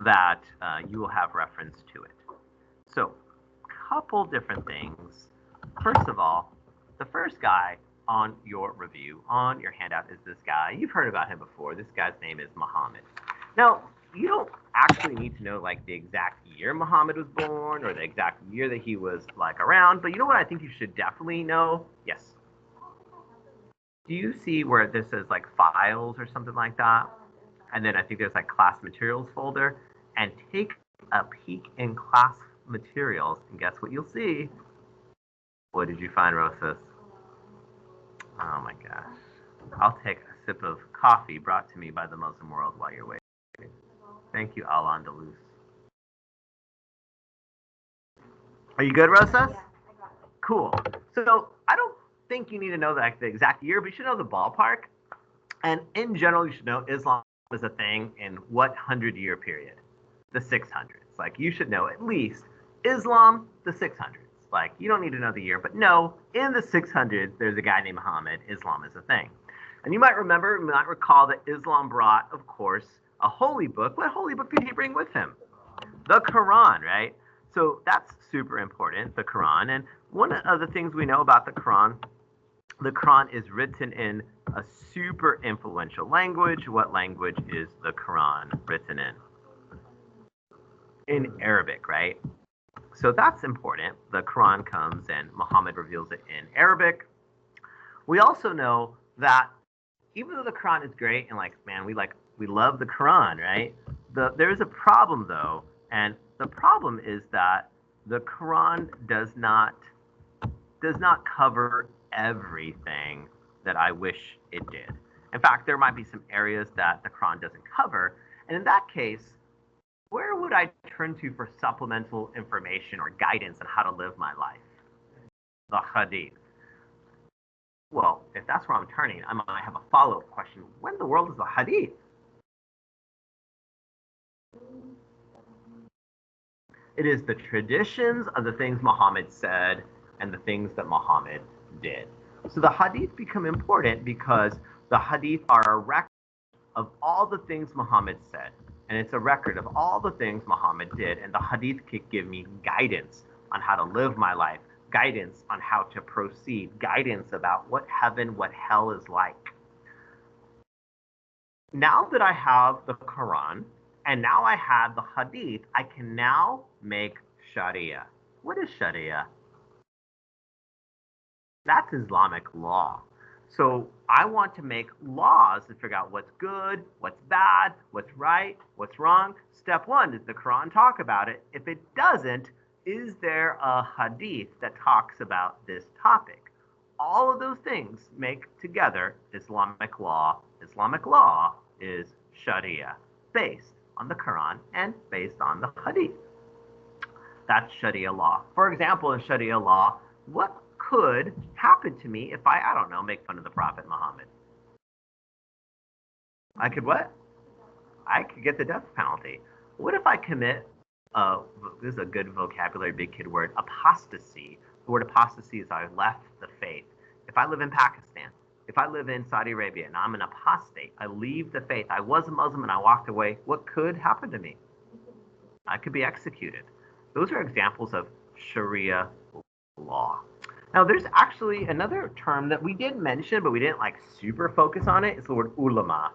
that you will have reference to it. So, couple different things. First of all, the first guy on your review, on your handout, is this guy. You've heard about him before. This guy's name is Muhammad. Now, you don't actually need to know like the exact year Muhammad was born or the exact year that he was like around, but you know what I think you should definitely know? Yes. Do you see where this is like files or something like that? And then I think there's like class materials folder. And take a peek in class materials, and guess what you'll see? What did you find, Rosas? Oh my gosh. I'll take a sip of coffee brought to me by the Muslim world while you're waiting. Thank you, Al Andalus. Are you good, Rosas? Cool. So I don't think you need to know the exact year, but you should know the ballpark. And in general, you should know Islam is a thing in what 100-year period? The 600s. Like, you should know at least Islam, the 600s. Like, you don't need to know the year, but no, in the 600s, there's a guy named Muhammad. Islam is a thing. And you might recall that Islam brought, of course, a holy book. What holy book did he bring with him? The Quran, right? So that's super important, the Quran. And one of the things we know about the Quran is written in a super influential language. What language is the Quran written in? In Arabic, right? So that's important. The Quran comes and Muhammad reveals it in Arabic. We also know that even though the Quran is great and like, man, we love the Quran, right? There is a problem though, and the problem is that the Quran does not cover everything that I wish it did. In fact, there might be some areas that the Quran doesn't cover, and in that case, where would I turn to for supplemental information or guidance on how to live my life? The Hadith. Well, if that's where I'm turning, I might have a follow-up question. What in the world is the Hadith? It is the traditions of the things Muhammad said and the things that Muhammad did. So the Hadith become important because the Hadith are a record of all the things Muhammad said. And it's a record of all the things Muhammad did. And the Hadith could give me guidance on how to live my life, guidance on how to proceed, guidance about what heaven, what hell is like. Now that I have the Quran, and now I have the Hadith, I can now make Sharia. What is Sharia? That's Islamic law. So I want to make laws to figure out what's good, what's bad, what's right, what's wrong. Step one, does the Quran talk about it? If it doesn't, is there a hadith that talks about this topic? All of those things make together Islamic law. Islamic law is Sharia, based on the Quran and based on the hadith. That's Sharia law. For example, in Sharia law, what could happen to me if I don't know, make fun of the Prophet Muhammad? I could what? I could get the death penalty. What if I commit, this is a good vocabulary, big kid word, apostasy. The word apostasy is I left the faith. If I live in Pakistan, if I live in Saudi Arabia and I'm an apostate, I leave the faith, I was a Muslim and I walked away, what could happen to me? I could be executed. Those are examples of Sharia law. Now, there's actually another term that we did mention, but we didn't like super focus on it. It's the word ulama.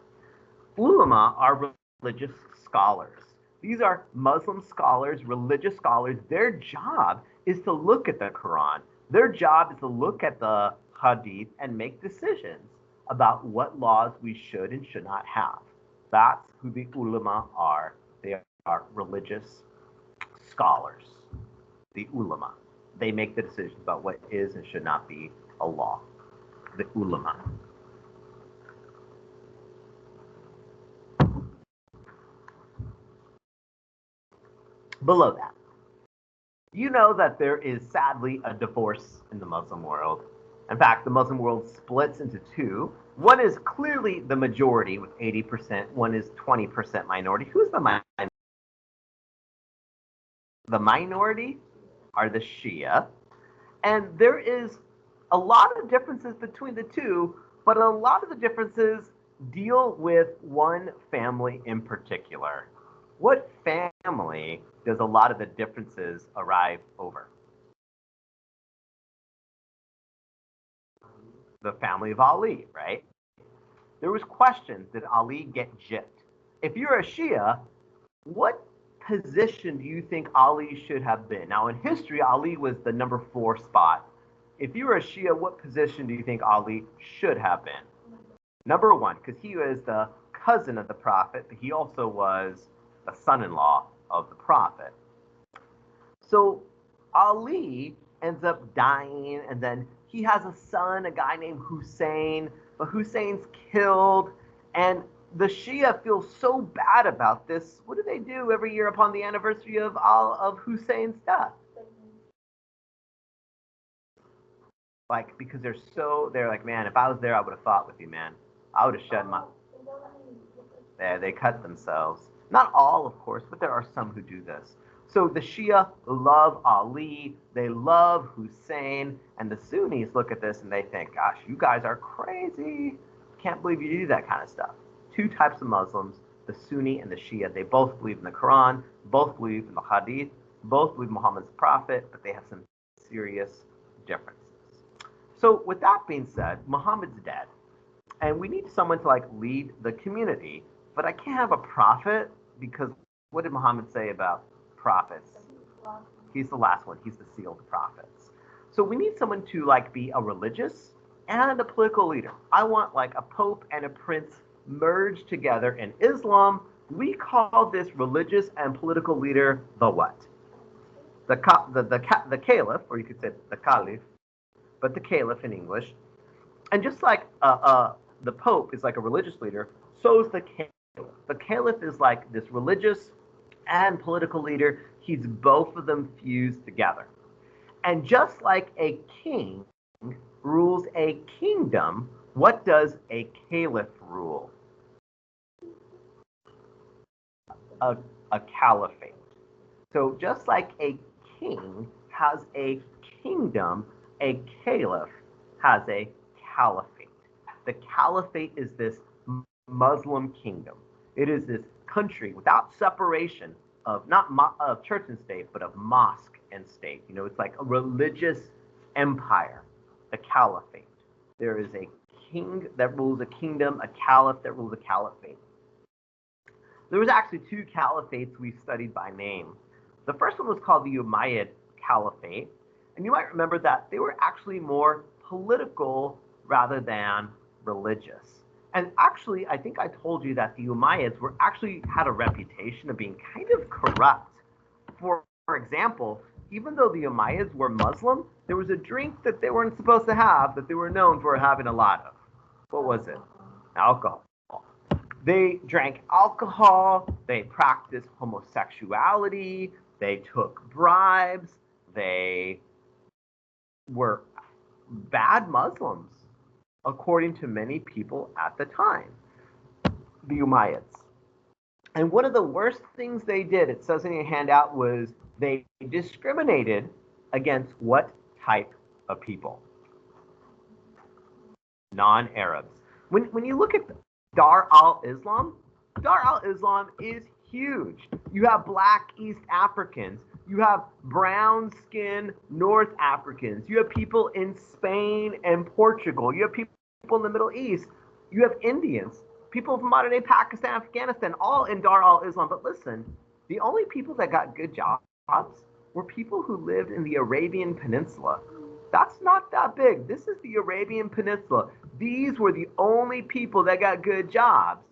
Ulama are religious scholars. These are Muslim scholars, religious scholars. Their job is to look at the Quran. Their job is to look at the Hadith and make decisions about what laws we should and should not have. That's who the ulama are. They are religious scholars, the ulama. They make the decisions about what is and should not be a law, the ulama. Below that, you know that there is sadly a divorce in the Muslim world. In fact, the Muslim world splits into two. One is clearly the majority with 80%. One is 20% minority. Who's the minority? The minority are the Shia. And there is a lot of differences between the two, but a lot of the differences deal with one family in particular. What family does a lot of the differences arrive over? The family of Ali, right? There was questions, did Ali get gypped? If you're a Shia, what position do you think Ali should have been? Now, in history, Ali was the number 4 spot. If you were a Shia, what position do you think Ali should have been? Number 1, because he was the cousin of the Prophet, but he also was the son-in-law of the Prophet. So Ali ends up dying, and then he has a son, a guy named Hussein, but Hussein's killed, and the Shia feel so bad about this. What do they do every year upon the anniversary of Hussein's death? Like, because they're like, man, if I was there, I would have fought with you, man. I would have shed my. They cut themselves. Not all, of course, but there are some who do this. So the Shia love Ali, they love Hussein, and the Sunnis look at this and they think, gosh, you guys are crazy. Can't believe you do that kind of stuff. Two types of Muslims, the Sunni and the Shia, they both believe in the Quran, both believe in the Hadith, both believe Muhammad's prophet, but they have some serious differences. So with that being said, Muhammad's dead, and we need someone to like lead the community, but I can't have a prophet because what did Muhammad say about prophets? He's the last one. He's the sealed prophets. So we need someone to like be a religious and a political leader. I want like a pope and a prince merged together in Islam. We call this religious and political leader the what? The caliph, or you could say the caliph, but the caliph in English. And just like the pope is like a religious leader, so is the caliph. The caliph is like this religious and political leader. He's both of them fused together. And just like a king rules a kingdom, what does a caliph rule? A caliphate. So just like a king has a kingdom, a caliph has a caliphate. The caliphate is this Muslim kingdom. It is this country without separation of not of church and state, but of mosque and state. You know, it's like a religious empire, the caliphate. There is a king that rules a kingdom, a caliph that rules a caliphate. There was actually 2 caliphates we studied by name. The first one was called the Umayyad Caliphate, and you might remember that they were actually more political rather than religious. And actually, I think I told you that the Umayyads were actually had a reputation of being kind of corrupt. For example, even though the Umayyads were Muslim, there was a drink that they weren't supposed to have that they were known for having a lot of. What was it? Alcohol. They drank alcohol, they practiced homosexuality, they took bribes, they were bad Muslims, according to many people at the time, the Umayyads. And one of the worst things they did, it says in your handout, was they discriminated against what type of people? Non-Arabs. When you look at Dar-al Islam, Dar-al Islam is huge. You have black East Africans, you have brown skinned North Africans, you have people in Spain and Portugal, you have people in the Middle East, you have Indians, people from modern day Pakistan, Afghanistan, all in Dar-al Islam. But listen, the only people that got good jobs were people who lived in the Arabian Peninsula. That's not that big. This is the Arabian Peninsula. These were the only people that got good jobs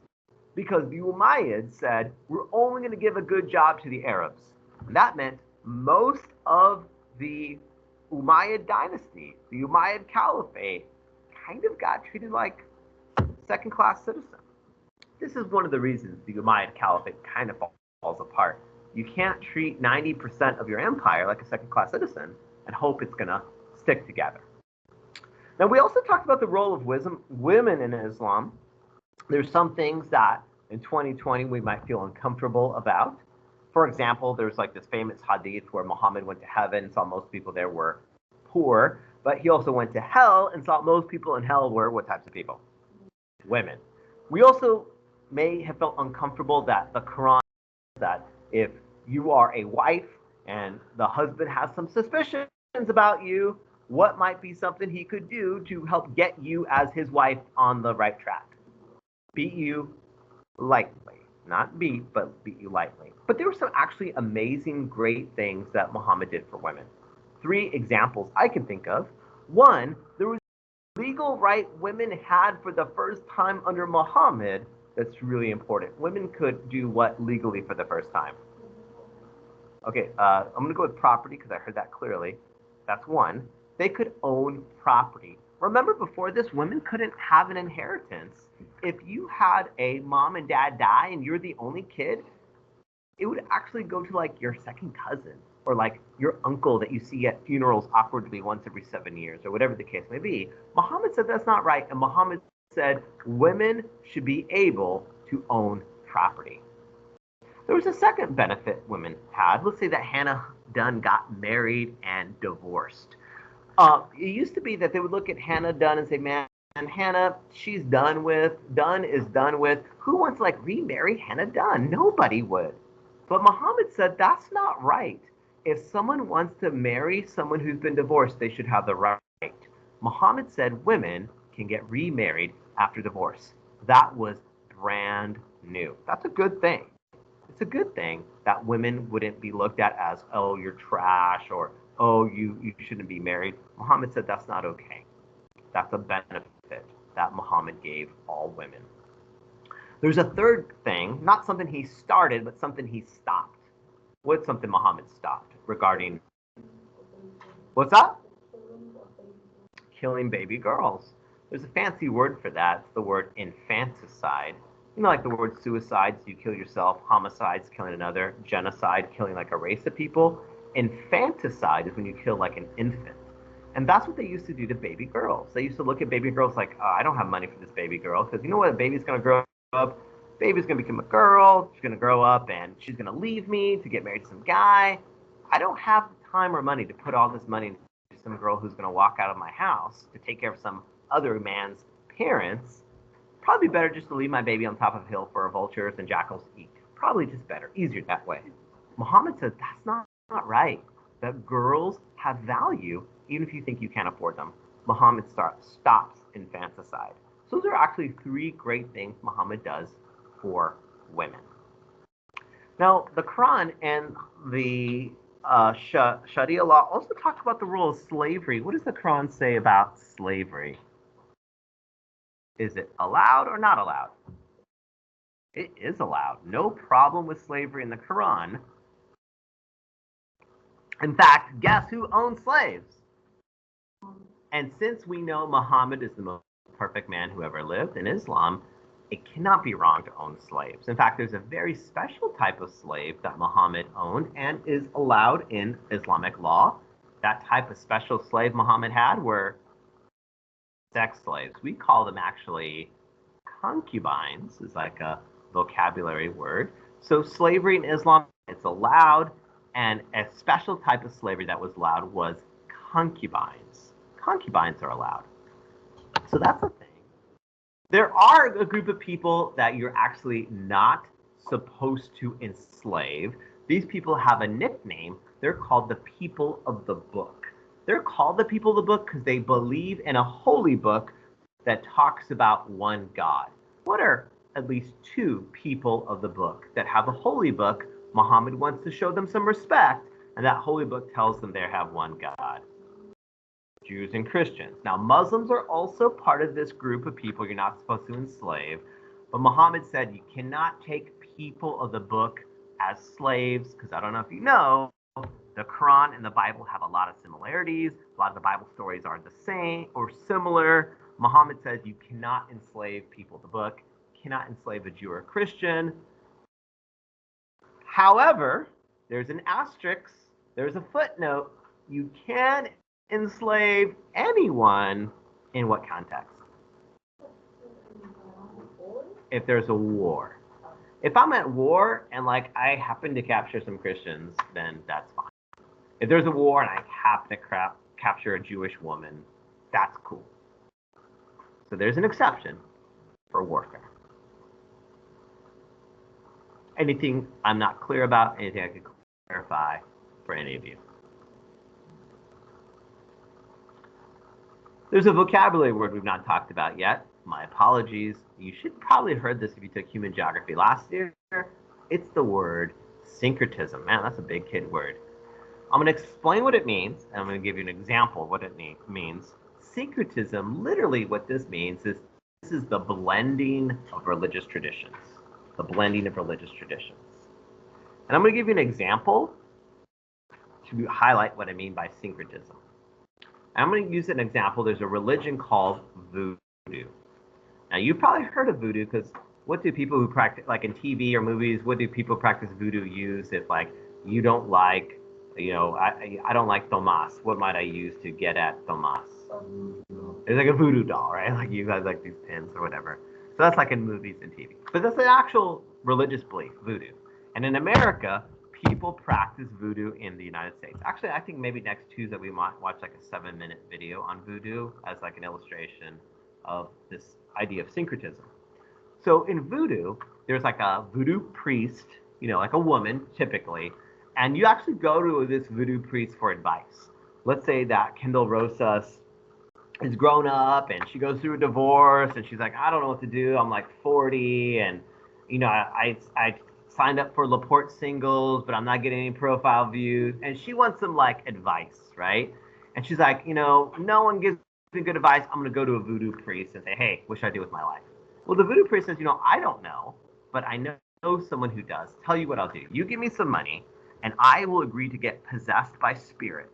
because the Umayyads said, we're only going to give a good job to the Arabs. And that meant most of the Umayyad dynasty, the Umayyad Caliphate, kind of got treated like second-class citizens. This is one of the reasons the Umayyad Caliphate kind of falls apart. You can't treat 90% of your empire like a second-class citizen and hope it's going to stick together. Now, we also talked about the role of women in Islam. There's some things that in 2020 we might feel uncomfortable about. For example, there's like this famous hadith where Muhammad went to heaven and saw most people there were poor, but he also went to hell and saw most people in hell were what types of people? Women. We also may have felt uncomfortable that the Quran that if you are a wife and the husband has some suspicions about you, what might be something he could do to help get you as his wife on the right track? Beat you lightly. Not beat, but beat you lightly. But there were some actually amazing, great things that Muhammad did for women. Three examples I can think of. One, there was legal right women had for the first time under Muhammad. That's really important. Women could do what legally for the first time? Okay, I'm going to go with property because I heard that clearly. That's one. They could own property. Remember, before this, women couldn't have an inheritance. If you had a mom and dad die and you're the only kid, it would actually go to like your second cousin or like your uncle that you see at funerals awkwardly once every 7 years or whatever the case may be. Muhammad said that's not right, and Muhammad said women should be able to own property. There was a second benefit women had. Let's say that Hannah Dunn got married and divorced. It used to be that they would look at Hannah Dunn and say, man, Hannah, Dunn is done with. Who wants to like remarry Hannah Dunn? Nobody would. But Muhammad said that's not right. If someone wants to marry someone who's been divorced, they should have the right. Muhammad said women can get remarried after divorce. That was brand new. That's a good thing. It's a good thing that women wouldn't be looked at as, oh, you're trash, or, oh, you shouldn't be married. Muhammad said that's not okay. That's a benefit that Muhammad gave all women. There's a third thing, not something he started, but something he stopped. What's something Muhammad stopped regarding, what's that? Killing baby girls. There's a fancy word for that. It's the word infanticide. You know, like the word suicides, you kill yourself, homicides, killing another, genocide, killing like a race of people. Infanticide is when you kill like an infant. And that's what they used to do to baby girls. They used to look at baby girls like, oh, I don't have money for this baby girl, because you know what, a baby's going to grow up, baby's going to become a girl, she's going to grow up, and she's going to leave me to get married to some guy. I don't have the time or money to put all this money into some girl who's going to walk out of my house to take care of some other man's parents. Probably better just to leave my baby on top of a hill for vultures and jackals to eat. Probably just better, easier that way. Muhammad said that's not right. That girls have value even if you think you can't afford them. Muhammad stops infanticide. So those are actually three great things Muhammad does for women. Now, the Quran and the Sharia law also talk about the rule of slavery. What does the Quran say about slavery? Is it allowed or not allowed? It is allowed. No problem with slavery in the Quran. In fact, guess who owns slaves? And since we know Muhammad is the most perfect man who ever lived in Islam, it cannot be wrong to own slaves. In fact, there's a very special type of slave that Muhammad owned and is allowed in Islamic law. That type of special slave Muhammad had were sex slaves. We call them actually concubines, is like a vocabulary word. So slavery in Islam, it's allowed, and a special type of slavery that was allowed was concubines. Concubines are allowed. So that's a thing. There are a group of people that you're actually not supposed to enslave. These people have a nickname. They're called the people of the book. They're called the people of the book because they believe in a holy book that talks about one God. What are at least two people of the book that have a holy book? Muhammad wants to show them some respect, and that holy book tells them they have one God. Jews and Christians. Now, Muslims are also part of this group of people you're not supposed to enslave, but Muhammad said you cannot take people of the book as slaves, because I don't know if you know, the Quran and the Bible have a lot of similarities. A lot of the Bible stories are the same or similar. Muhammad says you cannot enslave people of the book, cannot enslave a Jew or a Christian. However, there's an asterisk, there's a footnote. You can enslave anyone in what context? If there's a war. If I'm at war and like I happen to capture some Christians, then that's fine. If there's a war and I happen to capture a Jewish woman, that's cool. So there's an exception for warfare. Anything I'm not clear about? Anything I could clarify for any of you? There's a vocabulary word we've not talked about yet. My apologies. You should probably have heard this if you took human geography last year. It's the word syncretism. Man, that's a big kid word. I'm going to explain what it means, and I'm going to give you an example of what it means. Syncretism, literally what this means is this is the blending of religious traditions. The blending of religious traditions. And I'm going to give you an example to highlight what I mean by syncretism. I'm going to use an example. There's a religion called voodoo. Now, you've probably heard of voodoo because what do people who practice, like in TV or movies, what do people practice voodoo use if, like, you don't like, I don't like Tomas. What might I use to get at Tomas? It's like a voodoo doll, right? Like you guys like these pins or whatever. So that's like in movies and TV. But that's an actual religious belief, voodoo. And in America, people practice voodoo in the United States. Actually, I think maybe next Tuesday we might watch like a 7-minute video on voodoo as like an illustration of this idea of syncretism. So in voodoo, there's like a voodoo priest, like a woman typically, and you actually go to this voodoo priest for advice. Let's say that Kendall Rosas is grown up and she goes through a divorce and she's like, I don't know what to do. I'm like 40 and I signed up for Laporte singles, but I'm not getting any profile views. And she wants some like advice, right? And she's like, no one gives me good advice. I'm going to go to a voodoo priest and say, hey, what should I do with my life? Well, the voodoo priest says, I don't know, but I know someone who does. Tell you what I'll do. You give me some money and I will agree to get possessed by spirits.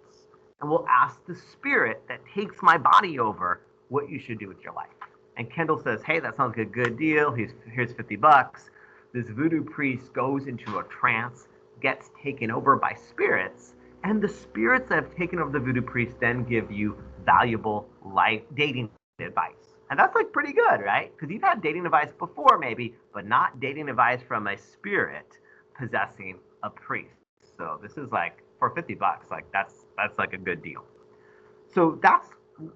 And we'll ask the spirit that takes my body over what you should do with your life. And Kendall says, hey, that sounds like a good deal. Here's $50. This voodoo priest goes into a trance, gets taken over by spirits, and the spirits that have taken over the voodoo priest then give you valuable life dating advice. And that's like pretty good, right? Because you've had dating advice before maybe, but not dating advice from a spirit possessing a priest. So this is like for $50, like that's like a good deal. So that's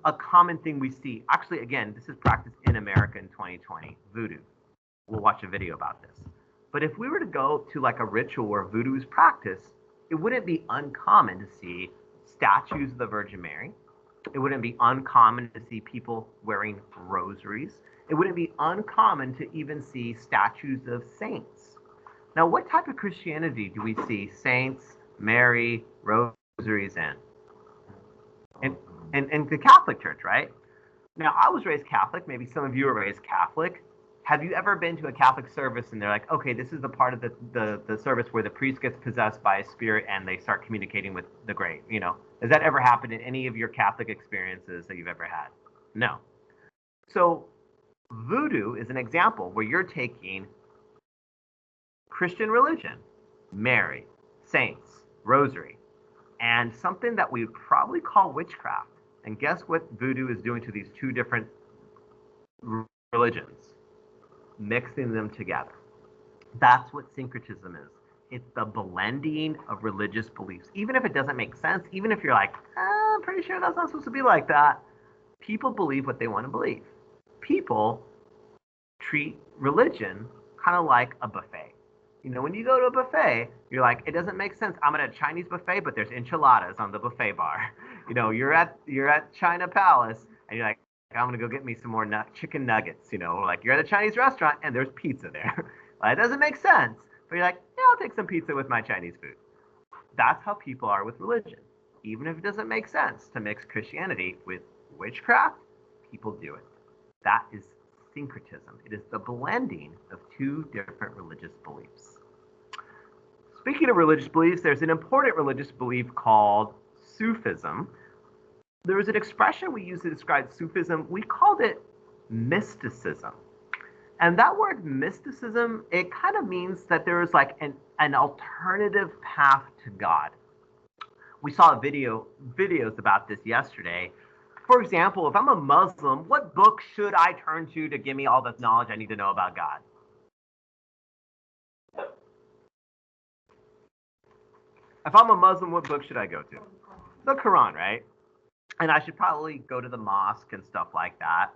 a common thing we see. Actually, again, this is practiced in America in 2020, voodoo. We'll watch a video about this. But if we were to go to like a ritual where voodoo is practiced, it wouldn't be uncommon to see statues of the Virgin Mary. It wouldn't be uncommon to see people wearing rosaries. It wouldn't be uncommon to even see statues of saints. Now, what type of Christianity do we see saints, Mary, rosaries in? In the Catholic Church, right? Now, I was raised Catholic. Maybe some of you were raised Catholic. Have you ever been to a Catholic service and they're like, okay, this is the part of the service where the priest gets possessed by a spirit and they start communicating with the great, Has that ever happened in any of your Catholic experiences that you've ever had? No. So voodoo is an example where you're taking Christian religion, Mary, saints, rosary, and something that we would probably call witchcraft. And guess what voodoo is doing to these two different religions? Mixing them together. That's what syncretism is. It's the blending of religious beliefs. Even if it doesn't make sense, even if you're like, I'm pretty sure that's not supposed to be like that, people believe what they want to believe. People treat religion kind of like a buffet. When you go to a buffet, you're like, it doesn't make sense. I'm at a Chinese buffet, but there's enchiladas on the buffet bar. You're at China Palace, and you're like, I'm gonna go get me some more chicken nuggets. Like you're at a Chinese restaurant and there's pizza there. It doesn't make sense, but you're like, yeah, I'll take some pizza with my Chinese food. That's how people are with religion. Even if it doesn't make sense to mix Christianity with witchcraft, people do it. That is syncretism. It is the blending of two different religious beliefs. Speaking of religious beliefs, there's an important religious belief called Sufism. There was an expression we used to describe Sufism. We called it mysticism. And that word mysticism, it kind of means that there is like an alternative path to God. We saw videos about this yesterday. For example, if I'm a Muslim, what book should I turn to give me all the knowledge I need to know about God? If I'm a Muslim, what book should I go to? The Quran, right? And I should probably go to the mosque and stuff like that.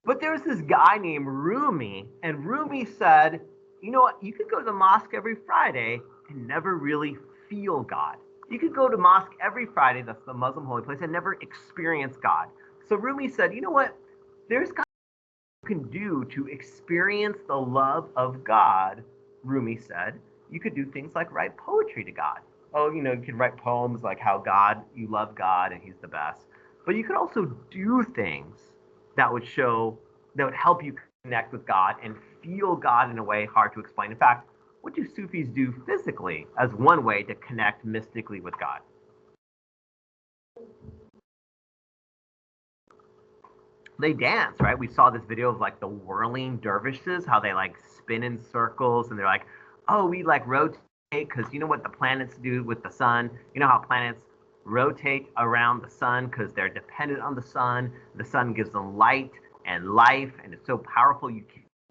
But there's this guy named Rumi, and Rumi said, You know what? You could go to the mosque every Friday and never really feel God. You could go to mosque every Friday, that's the Muslim holy place, and never experience God. So Rumi said, you know what? There's God you can do to experience the love of God. Rumi said, you could do things like write poetry to God. Oh, you could write poems like how you love God and he's the best. But you could also do things that would help you connect with God and feel God in a way hard to explain. In fact, what do Sufis do physically as one way to connect mystically with God? They dance, right? We saw this video of like the whirling dervishes, how they like spin in circles and they're like, oh, we like rotate because you know what the planets do with the sun? You know how planets rotate around the sun because they're dependent on the sun. The sun gives them light and life, and it's so powerful you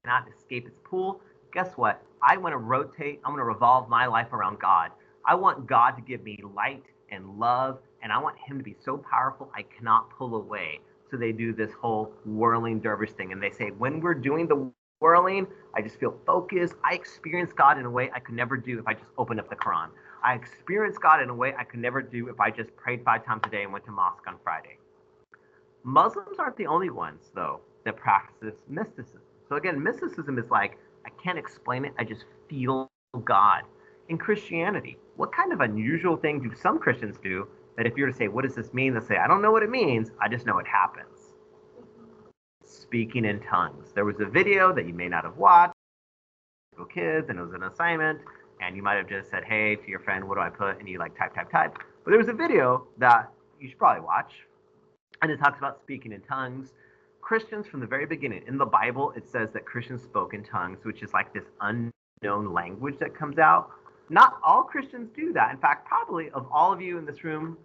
cannot escape its pull. Guess what? I want to revolve my life around God. I want God to give me light and love, and I want him to be so powerful I cannot pull away. So they do this whole whirling dervish thing, and they say, when we're doing the whirling, I just feel focused. I experience God in a way I could never do if I just opened up the Quran. I experience God in a way I could never do if I just prayed 5 times a day and went to mosque on Friday. Muslims aren't the only ones, though, that practice mysticism. So again, mysticism is like, I can't explain it, I just feel God. In Christianity, what kind of unusual thing do some Christians do that if you were to say, what does this mean? They'll say, I don't know what it means, I just know it happens. Speaking in tongues. There was a video that you may not have watched, kids, and it was an assignment, and you might have just said, hey, to your friend, what do I put? And you like type. But there was a video that you should probably watch, and it talks about speaking in tongues. Christians from the very beginning, in the Bible, it says that Christians spoke in tongues, which is like this unknown language that comes out. Not all Christians do that. In fact, probably of all of you in this room,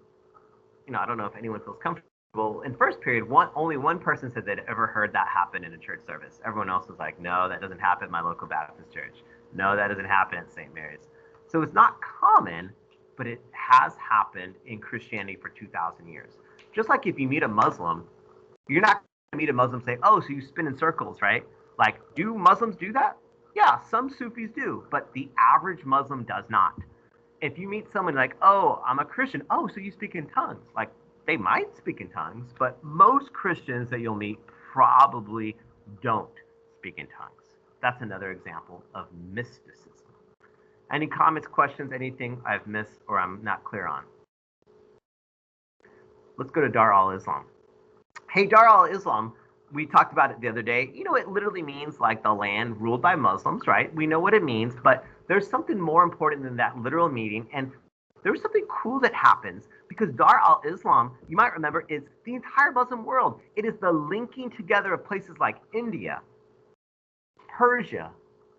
I don't know if anyone feels comfortable. In first period, only one person said they'd ever heard that happen in a church service. Everyone else was like, no, that doesn't happen at my local Baptist church. No, that doesn't happen at St. Mary's. So it's not common, but it has happened in Christianity for 2,000 years. Just like if you meet a Muslim, you're not going to meet a Muslim and say, oh, so you spin in circles, right? Like, do Muslims do that? Yeah, some Sufis do, but the average Muslim does not. If you meet someone like, oh, I'm a Christian, oh, so you speak in tongues. Like, they might speak in tongues, but most Christians that you'll meet probably don't speak in tongues. That's another example of mysticism. Any comments, questions, anything I've missed or I'm not clear on? Let's go to Dar-al Islam. Hey, Dar-al Islam, we talked about it the other day. It literally means like the land ruled by Muslims, right? We know what it means, but there's something more important than that literal meaning. And there's something cool that happens because Dar-al Islam, you might remember, is the entire Muslim world. It is the linking together of places like India, Persia,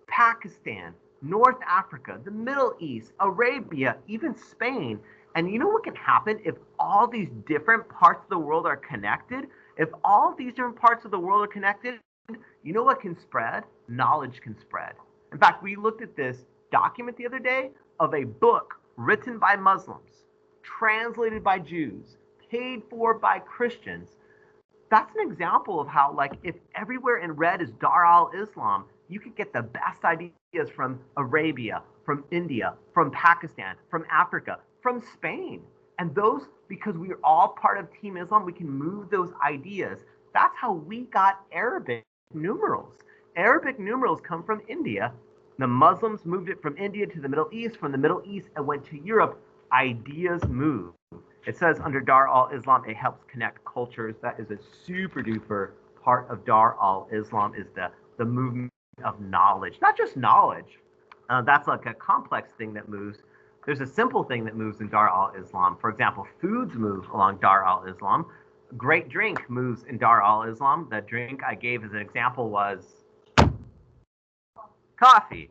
Pakistan, North Africa, the Middle East, Arabia, even Spain. And you know what can happen if all these different parts of the world are connected? If all these different parts of the world are connected, you know what can spread? Knowledge can spread. In fact, we looked at this document the other day of a book written by Muslims, translated by Jews, paid for by Christians. That's an example of how, like, if everywhere in red is Dar-al Islam, you could get the best ideas from Arabia, from India, from Pakistan, from Africa, from Spain. And those, because we're all part of Team Islam, we can move those ideas. That's how we got Arabic numerals. Arabic numerals come from India. The Muslims moved it from India to the Middle East. From the Middle East, it went to Europe. Ideas move. It says under Dar-al Islam, it helps connect cultures. That is a super duper part of Dar-al Islam, is the movement of knowledge. Not just knowledge. That's like a complex thing that moves. There's a simple thing that moves in Dar-al Islam. For example, foods move along Dar-al Islam. Great drink moves in Dar-al Islam. The drink I gave as an example was coffee.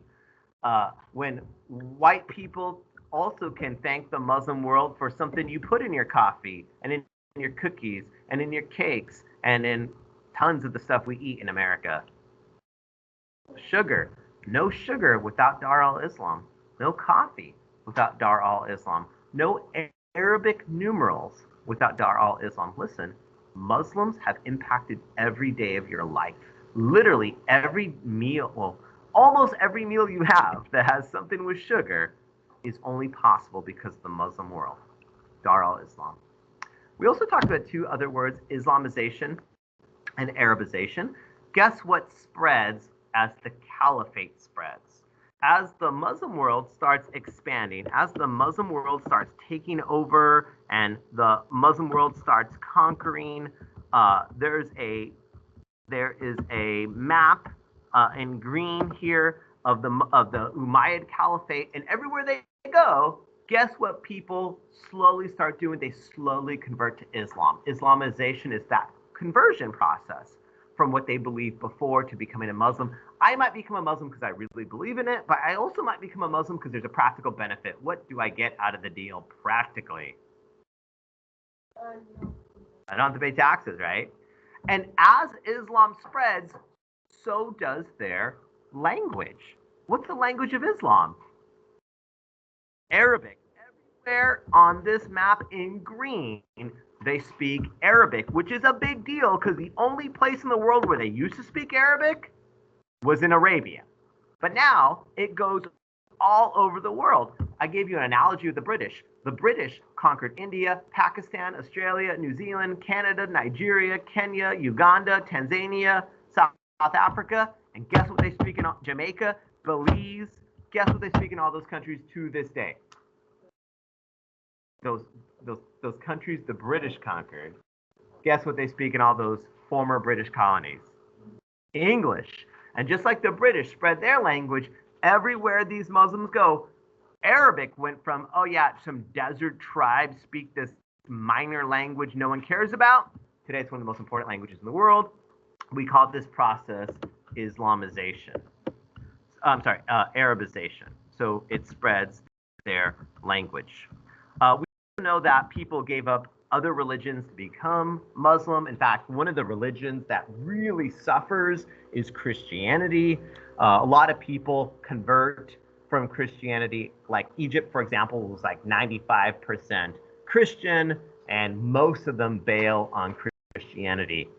When white people also can thank the Muslim world for something you put in your coffee and in your cookies and in your cakes and in tons of the stuff we eat in America. Sugar. No sugar without Dar-al Islam. No coffee without Dar-al Islam. No Arabic numerals without Dar-al Islam. Listen, Muslims have impacted every day of your life. Literally every meal, well, Almost every meal you have that has something with sugar is only possible because of the Muslim world. Dar-al Islam. We also talked about two other words, Islamization and Arabization. Guess what spreads as the caliphate spreads? As the Muslim world starts expanding, as the Muslim world starts taking over and the Muslim world starts conquering, there is a map in green here of the Umayyad Caliphate, and everywhere they go, guess what people slowly start doing? They slowly convert to Islam. Islamization is that conversion process from what they believed before to becoming a Muslim. I might become a Muslim because I really believe in it, but I also might become a Muslim because there's a practical benefit. What do I get out of the deal practically? I don't have to pay taxes, right? And as Islam spreads, so does their language. What's the language of Islam? Arabic. Everywhere on this map in green, they speak Arabic, which is a big deal because the only place in the world where they used to speak Arabic was in Arabia. But now it goes all over the world. I gave you an analogy with the British. The British conquered India, Pakistan, Australia, New Zealand, Canada, Nigeria, Kenya, Uganda, Tanzania, South Africa, and guess what they speak in Jamaica, Belize? Guess what they speak in all those countries to this day? Those countries the British conquered. Guess what they speak in all those former British colonies? English. And just like the British spread their language, everywhere these Muslims go, Arabic went from, oh yeah, some desert tribes speak this minor language no one cares about. Today it's one of the most important languages in the world. We call this process Islamization. Arabization. So it spreads their language. We know that people gave up other religions to become Muslim. In fact, one of the religions that really suffers is Christianity. A lot of people convert from Christianity, like Egypt, for example, was like 95% Christian, and most of them bail on Christianity.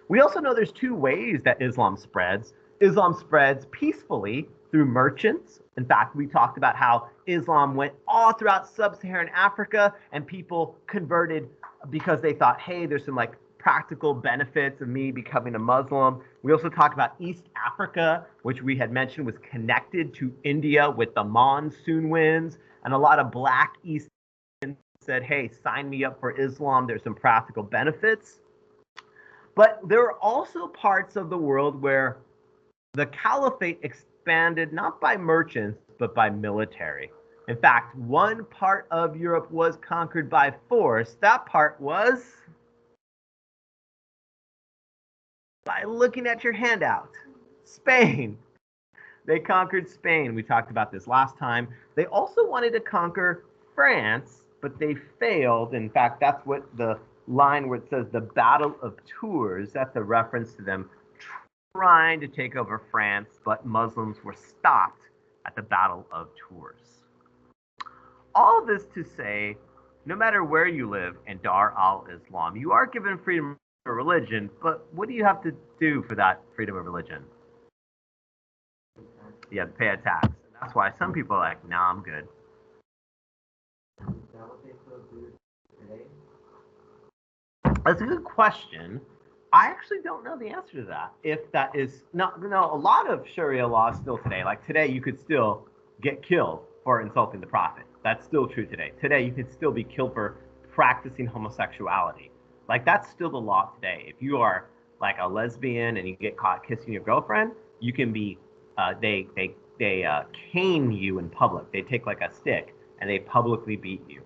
We also know there's two ways that Islam spreads. Islam spreads peacefully through merchants. In fact, we talked about how Islam went all throughout sub-Saharan Africa and people converted because they thought, hey, there's some like practical benefits of me becoming a Muslim. We also talked about East Africa, which we had mentioned was connected to India with the monsoon winds, and a lot of black East Indians said, hey, sign me up for Islam. There's some practical benefits. But there are also parts of the world where the caliphate expanded not by merchants, but by military. In fact, one part of Europe was conquered by force. That part was by looking at your handout. Spain. They conquered Spain. We talked about this last time. They also wanted to conquer France, but they failed. In fact, that's what the line where it says the Battle of Tours, that's a reference to them trying to take over France, but Muslims were stopped at the Battle of Tours. All this to say, no matter where you live in Dar-al Islam, you are given freedom of religion, but what do you have to do for that freedom of religion? You have to pay a tax. That's why some people are like, nah, I'm good. That's a good question. I actually don't know the answer to that. If that is not, a lot of Sharia laws still today, like today, you could still get killed for insulting the Prophet. That's still true today. Today, you could still be killed for practicing homosexuality. Like that's still the law today. If you are like a lesbian and you get caught kissing your girlfriend, you can be, they cane you in public. They take like a stick and they publicly beat you.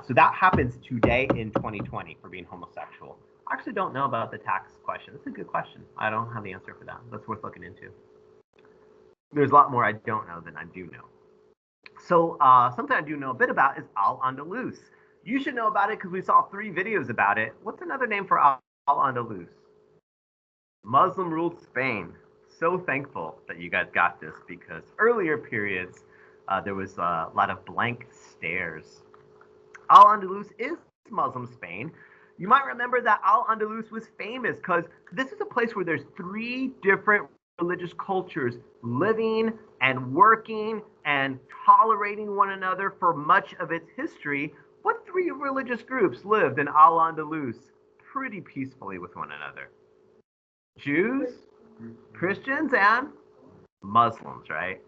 So that happens today in 2020 for being homosexual. I actually don't know about the tax question. That's a good question. I don't have the answer for that. That's worth looking into. There's a lot more I don't know than I do know. So something I do know a bit about is Al-Andalus. You should know about it because we saw 3 videos about it. What's another name for Al-Andalus? Muslim-ruled Spain. So thankful that you guys got this because earlier periods, there was a lot of blank stares. Al-Andalus is Muslim Spain. You might remember that Al-Andalus was famous because this is a place where there's 3 different religious cultures living and working and tolerating one another for much of its history, what three religious groups lived in Al-Andalus pretty peacefully with one another? Jews, Christians, and Muslims, right?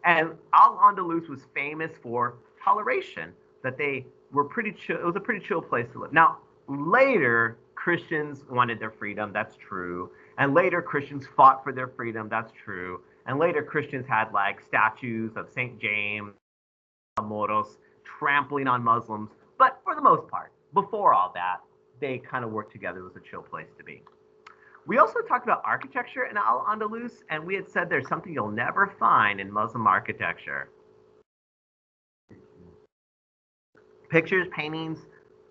And Al-Andalus was famous for toleration, that they were pretty chill. It was a pretty chill place to live. Now, later, Christians wanted their freedom. That's true. And later, Christians fought for their freedom. That's true. And later, Christians had like statues of St. James, Moros, trampling on Muslims. But for the most part, before all that, they kind of worked together. It was a chill place to be. We also talked about architecture in Al-Andalus, and we had said there's something you'll never find in Muslim architecture. Pictures, paintings,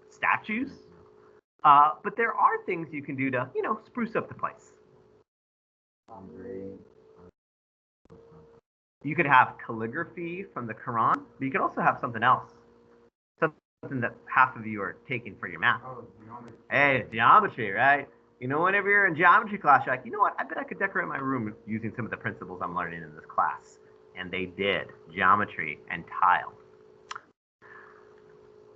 statues. But there are things you can do to, spruce up the place. You could have calligraphy from the Quran, but you could also have something else. Something that half of you are taking for your math. Oh, geometry. Hey, geometry, right? Whenever you're in geometry class, you're like, you know what? I bet I could decorate my room using some of the principles I'm learning in this class. And they did. Geometry and tile.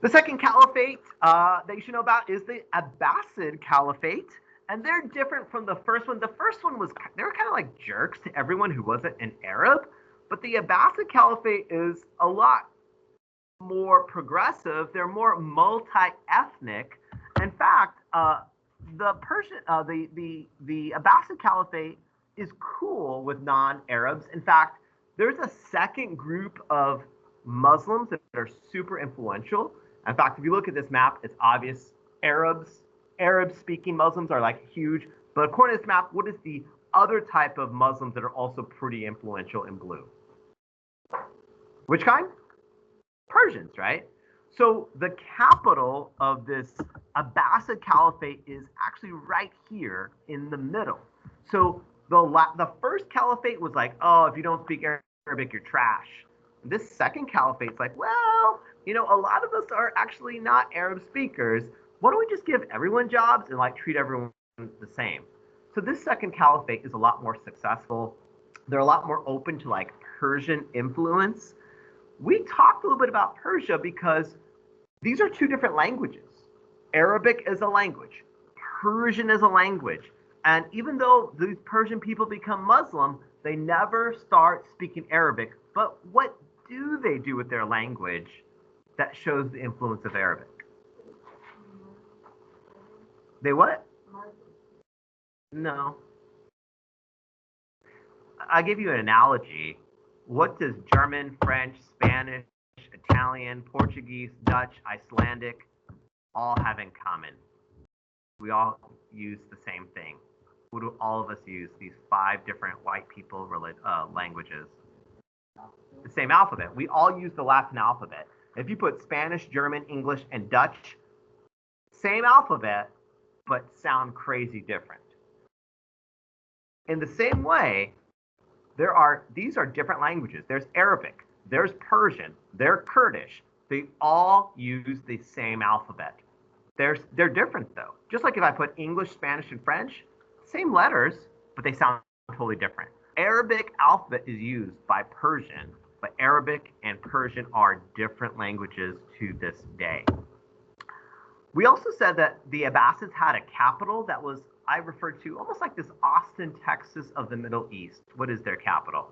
The second caliphate that you should know about is the Abbasid Caliphate. And they're different from the first one. The first one they were kind of like jerks to everyone who wasn't an Arab. But the Abbasid Caliphate is a lot more progressive. They're more multi-ethnic. In fact, the Abbasid Caliphate is cool with non-Arabs. In fact, there's a second group of Muslims that are super influential. In fact, if you look at this map, it's obvious Arab-speaking Muslims are like huge. But according to this map, what is the other type of Muslims that are also pretty influential in blue? Which kind? Persians, right? So the capital of this Abbasid Caliphate is actually right here in the middle. So the first caliphate was like, oh, if you don't speak Arabic, you're trash. This second caliphate's like, well, a lot of us are actually not Arab speakers. Why don't we just give everyone jobs and like treat everyone the same? So this second caliphate is a lot more successful. They're a lot more open to like Persian influence. We talked a little bit about Persia because these are two different languages. Arabic is a language. Persian is a language. And even though these Persian people become Muslim, they never start speaking Arabic. But what do they do with their language that shows the influence of Arabic? They what? No. I'll give you an analogy. What does German, French, Spanish, Italian, Portuguese, Dutch, Icelandic all have in common? We all use the same thing. What do all of us use? These 5 different white people languages. The same alphabet. We all use the Latin alphabet. If you put Spanish, German, English, and Dutch, same alphabet, but sound crazy different. In the same way, these are different languages. There's Arabic, there's Persian, there's Kurdish. They all use the same alphabet. They're different though. Just like if I put English, Spanish, and French, same letters, but they sound totally different. Arabic alphabet is used by Persian, but Arabic and Persian are different languages to this day. We also said that the Abbasids had a capital that was, I refer to almost like this Austin, Texas of the Middle East. What is their capital?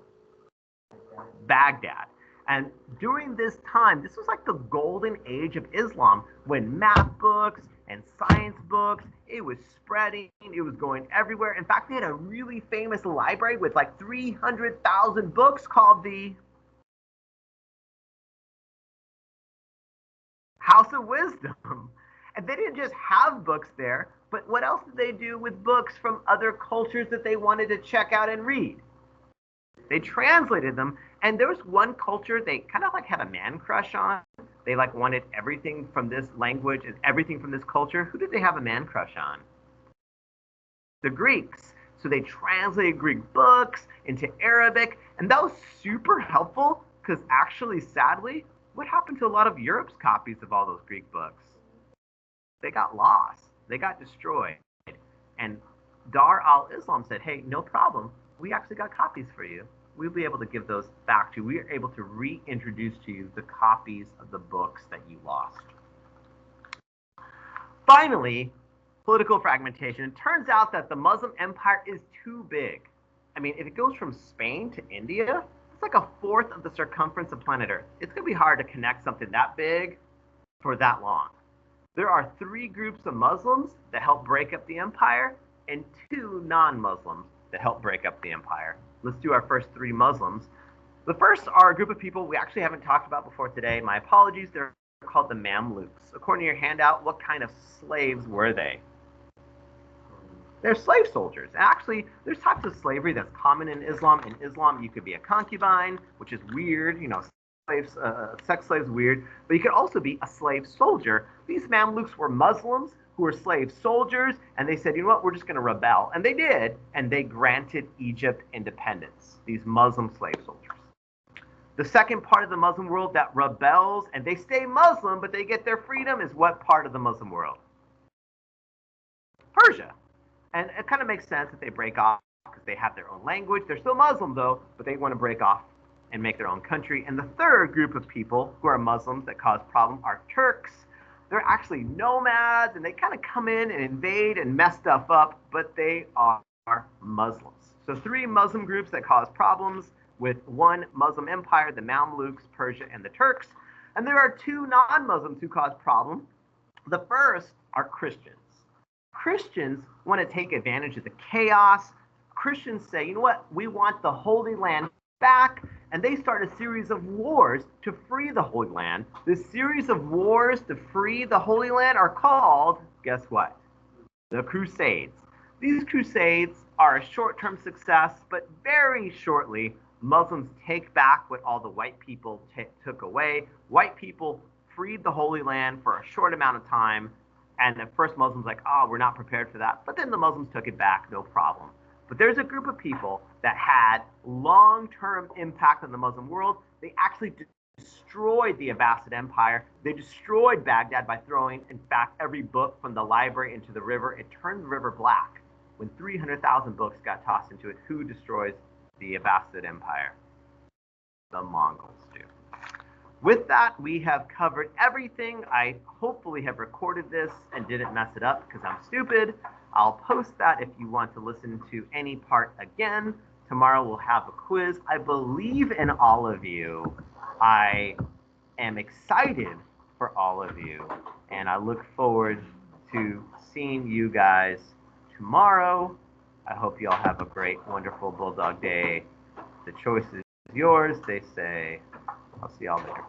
Baghdad. And during this time, this was like the golden age of Islam when math books and science books, it was spreading, it was going everywhere. In fact, they had a really famous library with like 300,000 books called the House of Wisdom. And they didn't just have books there, but what else did they do with books from other cultures that they wanted to check out and read? They translated them, and there was one culture they kind of like had a man crush on. They like wanted everything from this language and everything from this culture. Who did they have a man crush on? The Greeks. So they translated Greek books into Arabic, and that was super helpful because actually, sadly, what happened to a lot of Europe's copies of all those Greek books? They got lost. They got destroyed. And Dar-al Islam said, hey, no problem. we actually got copies for you. We'll be able to give those back to you. We are able to reintroduce to you the copies of the books that you lost. Finally, political fragmentation. It turns out that the Muslim empire is too big. I mean, if it goes from Spain to India, it's like a fourth of the circumference of planet Earth. It's going to be hard to connect something that big for that long. There are 3 groups of Muslims that help break up the empire and 2 non-Muslims that help break up the empire. Let's do our first 3 Muslims. The first are a group of people we actually haven't talked about before today. My apologies. They're called the Mamluks. According to your handout, what kind of slaves were they? They're slave soldiers. Actually, there's types of slavery that's common in Islam. In Islam, you could be a concubine, which is weird. You know, slaves, sex slaves, weird. But you could also be a slave soldier. These Mamluks were Muslims who were slave soldiers, and they said, you know what, we're just going to rebel. And they did, and they granted Egypt independence, these Muslim slave soldiers. The second part of the Muslim world that rebels, and they stay Muslim, but they get their freedom, is what part of the Muslim world? Persia. And it kind of makes sense that they break off because they have their own language. They're still Muslim, though, but they want to break off and make their own country. And the third group of people who are Muslims that cause problems are Turks. They're actually nomads, and they kind of come in and invade and mess stuff up, but they are Muslims. So 3 Muslim groups that cause problems with 1 Muslim empire, the Mamluks, Persia, and the Turks. And there are 2 non-Muslims who cause problems. The first are Christians. Christians want to take advantage of the chaos. Christians say, you know what, we want the Holy Land back, and they start a series of wars to free the Holy Land. This series of wars to free the Holy Land are called, guess what? The Crusades. These Crusades are a short-term success, but very shortly, Muslims take back what all the white people took away. White people freed the Holy Land for a short amount of time, and at first Muslims like, oh, we're not prepared for that. But then the Muslims took it back, no problem. But there's a group of people that had long-term impact on the Muslim world. They actually destroyed the Abbasid Empire. They destroyed Baghdad by throwing, in fact, every book from the library into the river. It turned the river black. When 300,000 books got tossed into it, who destroys the Abbasid Empire? The Mongols do. With that, we have covered everything. I hopefully have recorded this and didn't mess it up because I'm stupid. I'll post that if you want to listen to any part again. Tomorrow we'll have a quiz. I believe in all of you. I am excited for all of you, and I look forward to seeing you guys tomorrow. I hope you all have a great, wonderful Bulldog Day. The choice is yours, they say. I'll see y'all later.